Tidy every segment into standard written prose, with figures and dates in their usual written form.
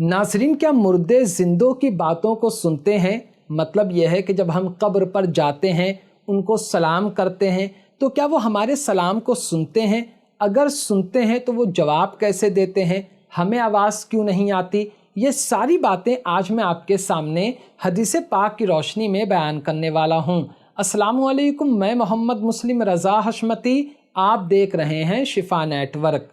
नाज़रीन, क्या मुर्दे जिंदों की बातों को सुनते हैं? मतलब यह है कि जब हम कब्र पर जाते हैं, उनको सलाम करते हैं, तो क्या वो हमारे सलाम को सुनते हैं? अगर सुनते हैं तो वो जवाब कैसे देते हैं? हमें आवाज़ क्यों नहीं आती? ये सारी बातें आज मैं आपके सामने हदीस पाक की रोशनी में बयान करने वाला हूँ। अस्सलामु अलैकुम, मैं मोहम्मद मुस्लिम रज़ा हशमती, आप देख रहे हैं शिफा नेटवर्क।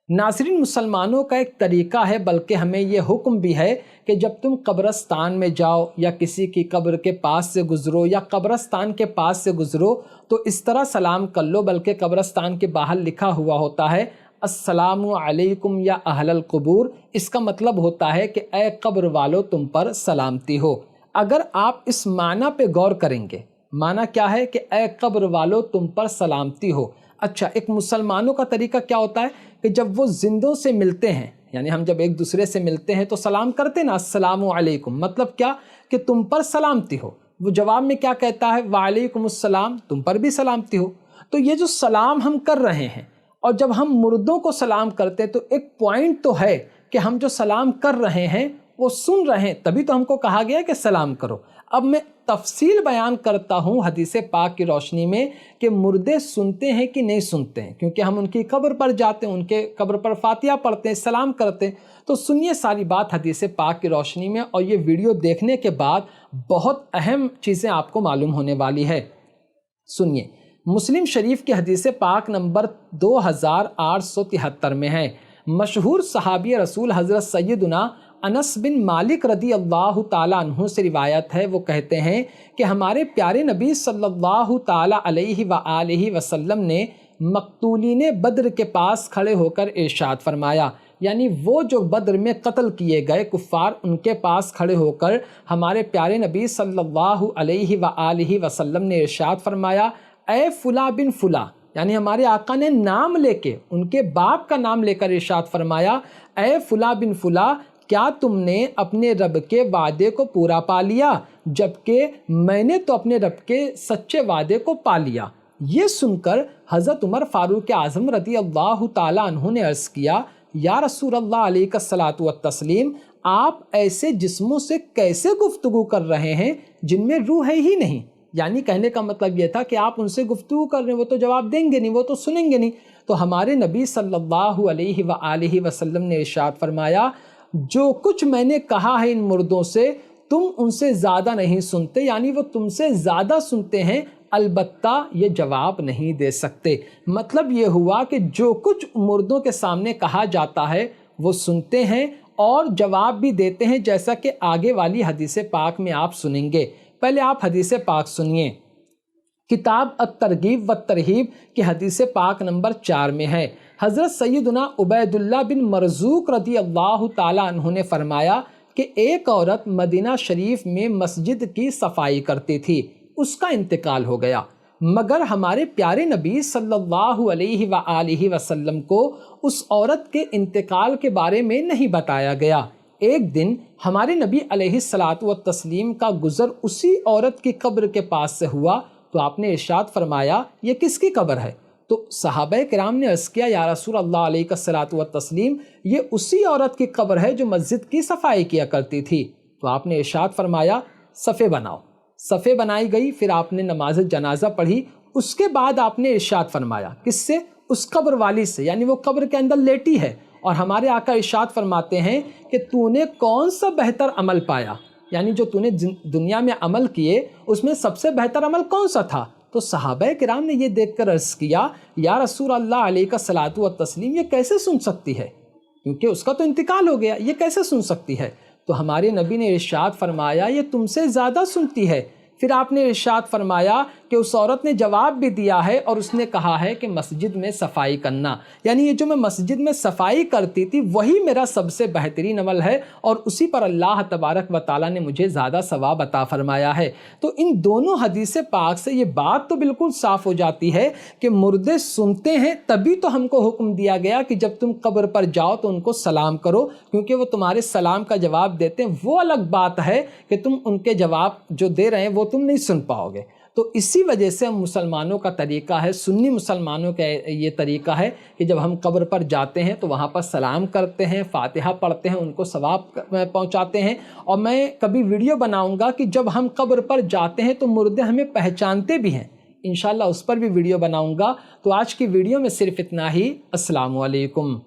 नाज़रीन, मुसलमानों का एक तरीका है, बल्कि हमें ये हुक्म भी है कि जब तुम कब्रस्तान में जाओ या किसी की कब्र के पास से गुज़रो या कब्रस्तान के पास से गुज़रो तो इस तरह सलाम कर लो, बल्कि कब्रस्तान के बाहर लिखा हुआ होता है अस्सलामु अलैकुम या अहलल क़ुबूर। इसका मतलब होता है कि ए कब्र वालो, तुम पर सलामती हो। अगर आप इस माना पे गौर करेंगे, माना क्या है कि ए कब्र वालो, तुम पर सलामती हो। अच्छा, एक मुसलमानों का तरीका क्या होता है कि जब वो जिंदों से मिलते हैं, यानी हम जब एक दूसरे से मिलते हैं तो सलाम करते ना, अस्सलामु अलैकुम, मतलब क्या कि तुम पर सलामती हो। वो जवाब में क्या कहता है? वालेकुम अस्सलाम, तुम पर भी सलामती हो। तो ये जो सलाम हम कर रहे हैं, और जब हम मुर्दों को सलाम करते हैं तो एक पॉइंट तो है कि हम जो सलाम कर रहे हैं वो सुन रहे हैं, तभी तो हमको कहा गया कि सलाम करो। अब मैं तफसील बयान करता हूँ हदीस पाक की रोशनी में कि मुर्दे सुनते हैं कि नहीं सुनते हैं, क्योंकि हम उनकी कब्र पर जाते हैं, उनके कब्र पर फातिहा पढ़ते हैं, सलाम करते हैं। तो सुनिए सारी बात हदीस पाक की रोशनी में, और ये वीडियो देखने के बाद बहुत अहम चीज़ें आपको मालूम होने वाली है। सुनिए, मुस्लिम शरीफ की हदीस पाक नंबर 2873 में है। मशहूर सहाबी रसूल हज़रत सैयदुना अनस बिन मालिक रदी अल्लाह ताला अन्हु से रिवायत है। वो कहते हैं कि हमारे प्यारे नबी सल्लल्लाहु ताला अलैहि व आलिहि वसल्लम ने मक़तूलीन बद्र के पास खड़े होकर इरशाद फरमाया, यानी वो जो बद्र में कत्ल किए गए कुफ़ार, उनके पास खड़े होकर हमारे प्यारे नबी सल्लल्लाहु अलैहि व आलिहि वसल्लम ने इरशाद फरमाया, ए फुला बिन फुला, यानी हमारे आका ने नाम लेके, उनके बाप का नाम लेकर इरशाद फरमाया, ए फुला बिन फुला, क्या तुमने अपने रब के वादे को पूरा पा लिया? जबकि मैंने तो अपने रब के सच्चे वादे को पा लिया। ये सुनकर हज़रत उमर फारूक आज़म रदी अल्लाह ताला अन्हु ने अर्ज़ किया, या रसूल अल्लाह अलैहिस्सलातु वत्तस्लीम, आप ऐसे जिस्मों से कैसे गुफ्तगू कर रहे हैं जिनमें रूह है ही नहीं? यानी कहने का मतलब ये था कि आप उनसे गुफ्तगू कर रहे हैं, वो तो जवाब देंगे नहीं, वो तो सुनेंगे नहीं। तो हमारे नबी सल्लल्लाहु अलैहि व आलिहि वसल्लम ने इरशाद फरमाया, जो कुछ मैंने कहा है इन मुर्दों से, तुम उनसे ज़्यादा नहीं सुनते, यानी वो तुमसे ज़्यादा सुनते हैं, अलबत्ता ये जवाब नहीं दे सकते। मतलब ये हुआ कि जो कुछ मुर्दों के सामने कहा जाता है वो सुनते हैं और जवाब भी देते हैं, जैसा कि आगे वाली हदीस पाक में आप सुनेंगे। पहले आप हदीस पाक सुनिए। किताब अत-तरगीब व तरहीब की हदीस पाक नंबर 4 में है। हज़रत सैयदुना उबैदुल्लाह बिन मरज़ूक रदी अल्लाह ताला अन्हु ने फरमाया कि एक औरत मदीना शरीफ में मस्जिद की सफाई करती थी, उसका इंतकाल हो गया, मगर हमारे प्यारे नबी सल्लल्लाहु अलैहि व आलिहि वसल्लम को उस औरत के इंतकाल के बारे में नहीं बताया गया। एक दिन हमारे नबी अलैहिस्सलातु व तस्लीम का गुज़र उसी औरत की कब्र के पास से हुआ, तो आपने इरशाद फरमाया, ये किसकी कब्र है? तो सहाबा किराम ने अर्ज़ किया, या रसूल अल्लाह अलैहिस्सलातु व तस्लीम, ये उसी औरत की कब्र है जो मस्जिद की सफाई किया करती थी। तो आपने इरशाद फरमाया, सफ़े बनाओ। सफ़े बनाई गई, फिर आपने नमाज जनाजा पढ़ी। उसके बाद आपने इरशाद फरमाया, किससे? उस कब्र वाली से, यानी वो कब्र के अंदर लेटी है। और हमारे आका इरशाद फरमाते हैं कि तूने कौन सा बेहतर अमल पाया, यानी जो तूने दुनिया में अमल किए उसमें सबसे बेहतर अमल कौन सा था? तो सहाबा किराम ने ये देखकर अर्ज़ किया, या रसूल अल्लाह अलैहिस्सलातु व तस्लीम, ये कैसे सुन सकती है? क्योंकि उसका तो इंतकाल हो गया, ये कैसे सुन सकती है? तो हमारे नबी ने इरशाद फरमाया, ये तुमसे ज़्यादा सुनती है। फिर आपने इरशाद फरमाया कि उस औरत ने जवाब भी दिया है और उसने कहा है कि मस्जिद में सफाई करना, यानी ये जो मैं मस्जिद में सफाई करती थी वही मेरा सबसे बेहतरीन अमल है और उसी पर अल्लाह तबारक व ताला ने मुझे ज़्यादा सवाब अता फरमाया है। तो इन दोनों हदीस पाक से ये बात तो बिल्कुल साफ़ हो जाती है कि मुर्दे सुनते हैं, तभी तो हमको हुक्म दिया गया कि जब तुम कब्र पर जाओ तो उनको सलाम करो, क्योंकि वो तुम्हारे सलाम का जवाब देते हैं। वो अलग बात है कि तुम उनके जवाब जो दे रहे हैं वो तुम नहीं सुन पाओगे। تو اسی وجہ سے ہم مسلمانوں کا طریقہ ہے، سنی مسلمانوں کا یہ طریقہ ہے کہ جب ہم قبر پر جاتے ہیں تو وہاں پر سلام کرتے ہیں، فاتحہ پڑھتے ہیں، ان کو ثواب پہنچاتے ہیں۔ اور میں کبھی ویڈیو بناؤں گا کہ جب ہم قبر پر جاتے ہیں تو مردے ہمیں پہچانتے بھی ہیں، انشاءاللہ اس پر بھی ویڈیو بناؤں گا۔ تو آج کی ویڈیو میں صرف اتنا ہی۔ السلام علیکم۔